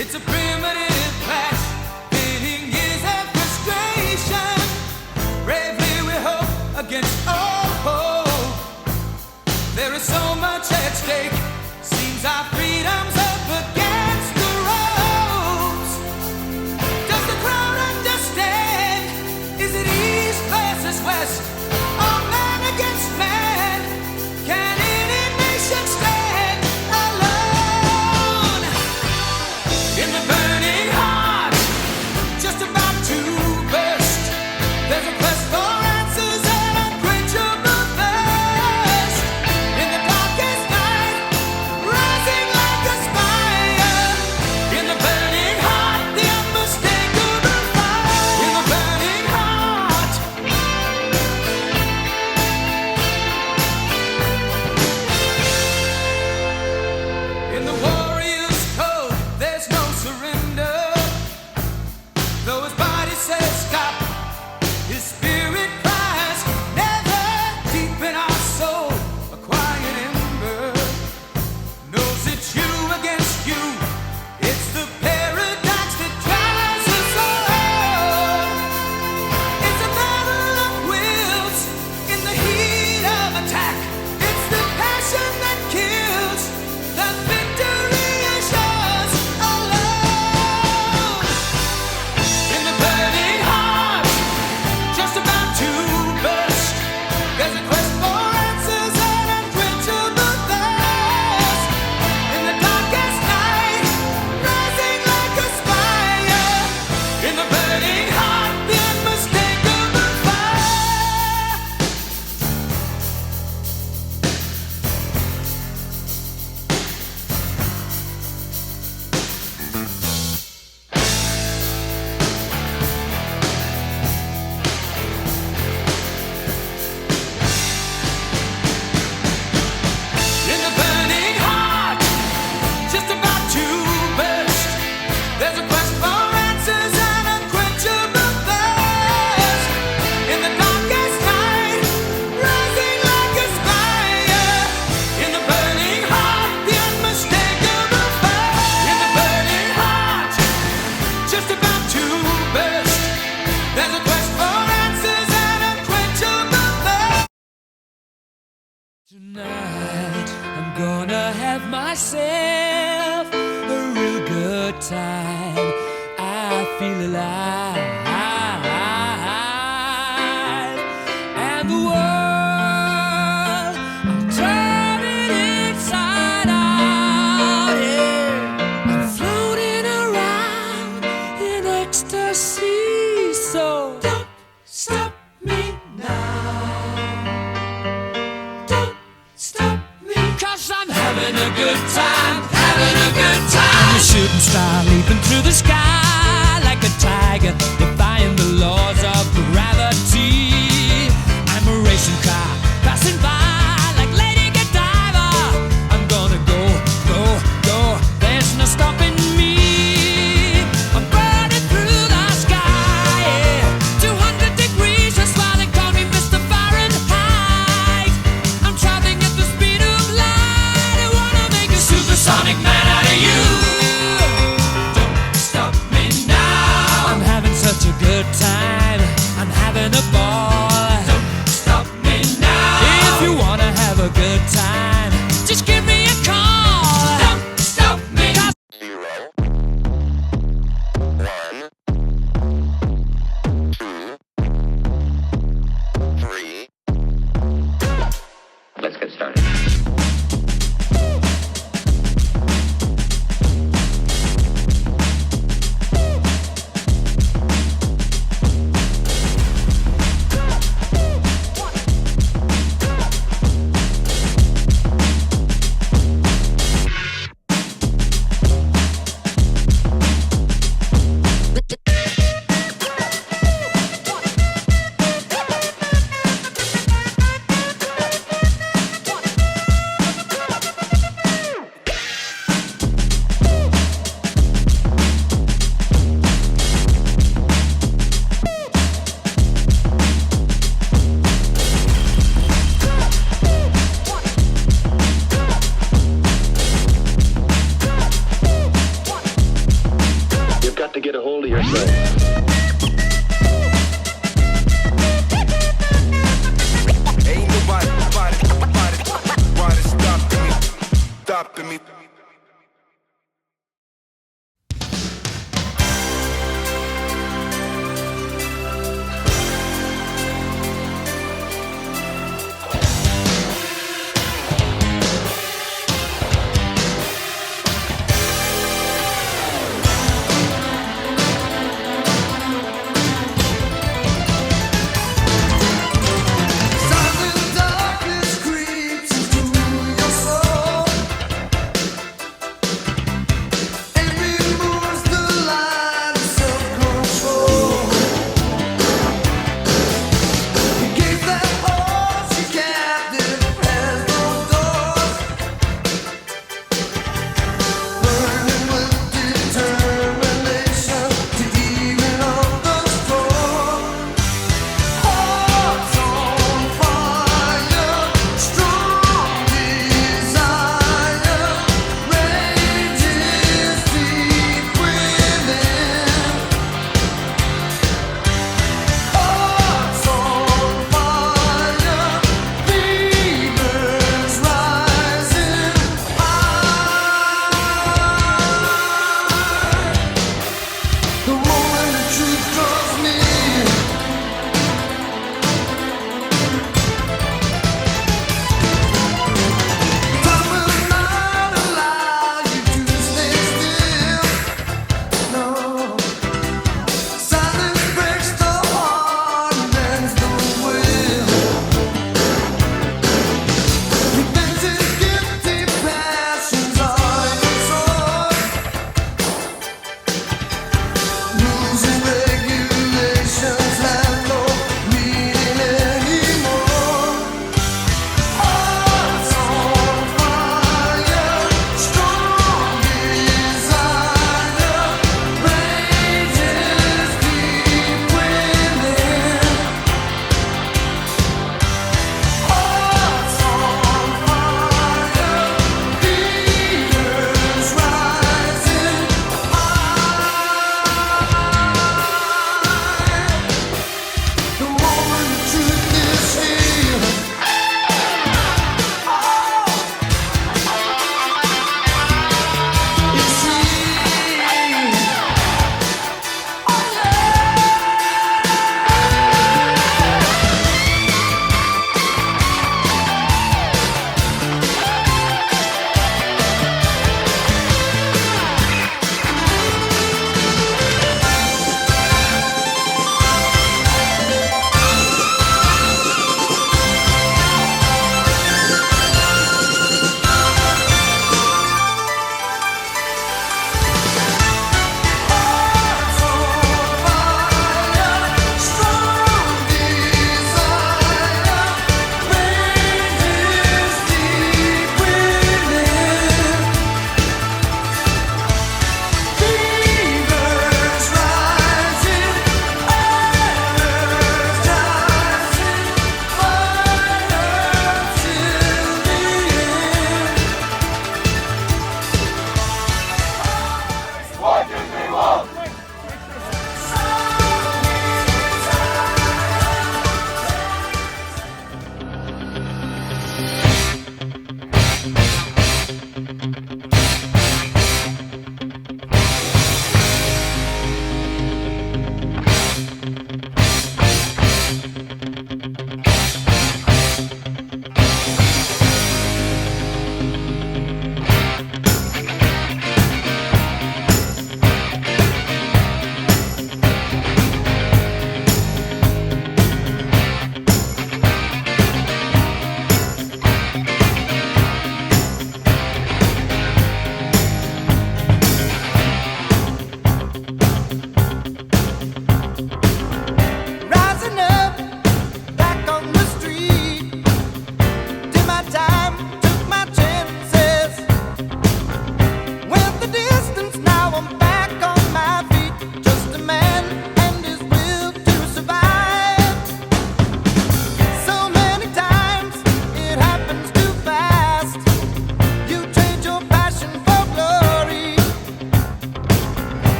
It's a primitive clash, pitting years of frustration. Bravely we hope against all hope. There is so much at stake. Seems our freedom's up against the ropes. Does the crowd understand? Is it east versus west? Or man against man? Can any nation stand alone? In the burning heart, just about to burst, there's a quest for answers and unquenchable thirst. In the darkest night, rising like a spire. In the burning heart, the unmistakable fire. In the burning heart. In the warrior's code, there's no surrender. Though his body says stop, his spirit cries never. Deep in our soul, a quiet ember knows it's you against you. It's the paradox that drives us all. It's a battle of wills in the heat of attack. It's the passion that kills. The victory is yours alone. In the burning heart, just about to burst, there's a quest for answers and unquenchable thirst. In the darkest night, rising like a spire. In the burning heart, the unmistakable fire. In the burning heart, just about to burst, there's a quest for answers and unquenchable thirst. In the darkest night, rising like a spire. In the burning heart, the unmistakable fire. In the burning heart, just about to burst, there's a quest for answers and unquenchable thirst. Tonight I'm gonna have myself a real good time. I feel alive, and the world, I'll turn it inside out. Yeah. I'm floating around in ecstasy, so don't stop me now. Don't stop me, 'cause I'm having a good time, having a good time. I'm a shooting star leaping through the sky like a tiger, defying the laws of gravity. I'm a racing car passing by like Lady Godiva. I'm gonna go, go, go. There's no stopping me. I'm burning through the sky, yeah. 200 degrees, that's why they call me Mr. Fahrenheit. I'm traveling at the speed of light. I wanna make a supersonic man out of you. Don't stop me got to get a hold of yourself. Ain't nobody stopping me.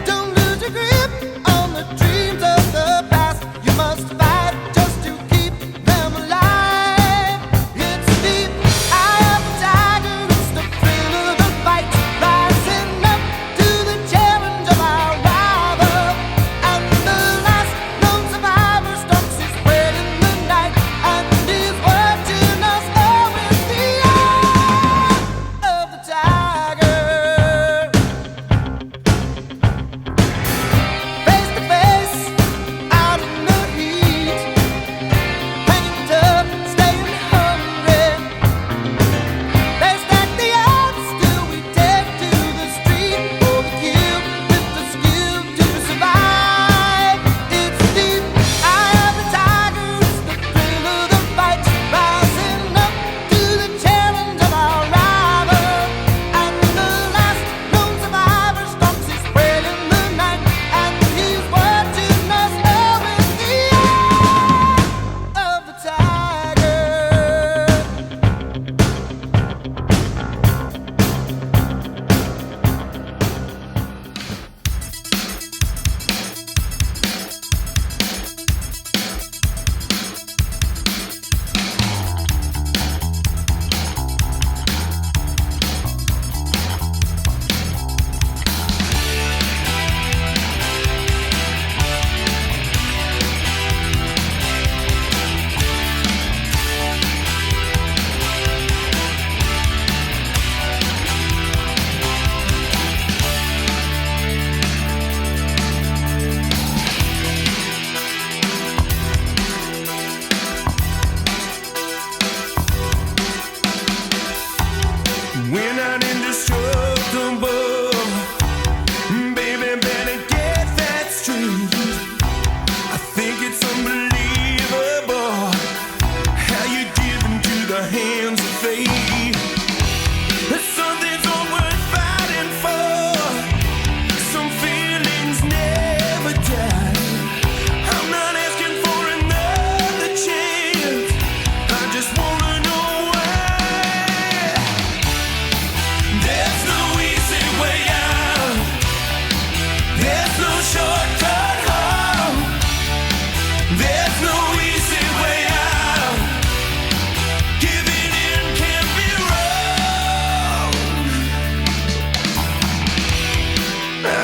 Don't lose your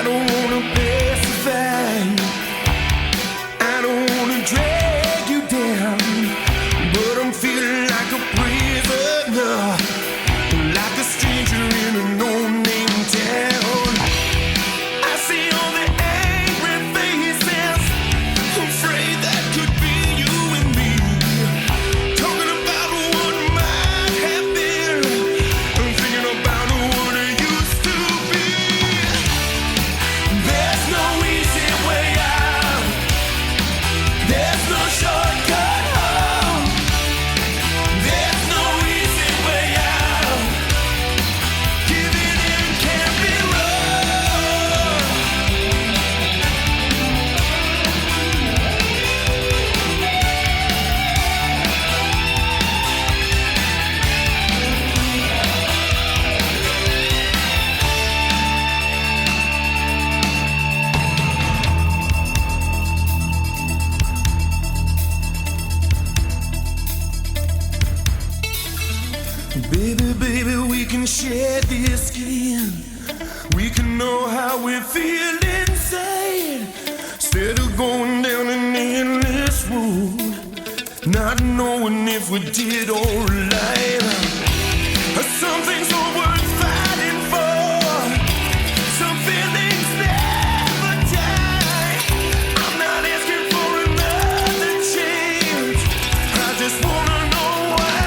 don't wanna pacify you. I don't wanna drag you down, but I'm feeling like a prisoner, like a stranger in a no-name town. I see all the angry faces, afraid that could be you and me, talking about what might have been, and thinking about what it used to be. There's no easy way out. There's no shortcut home. There's no easy way out. Giving in can't be wrong. Baby, baby, we can share this skin. We can know how we feel inside, instead of going down an endless road, not knowing if we did alright. Some things are worth fighting for. Some feelings never die. I'm not asking for another chance. I just wanna know why.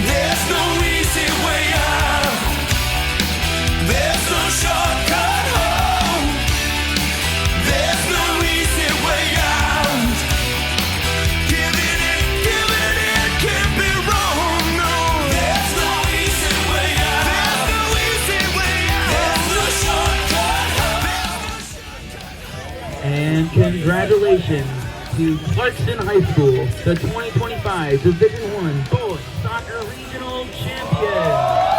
There's no easy way out. There's no shortcut home. There's no easy way out. Giving it can't be wrong. No, there's no easy way out. There's no easy way out. There's no shortcut home. And congratulations to Clarkston High School, the 2025 Division I Boys Soccer Regional Champions.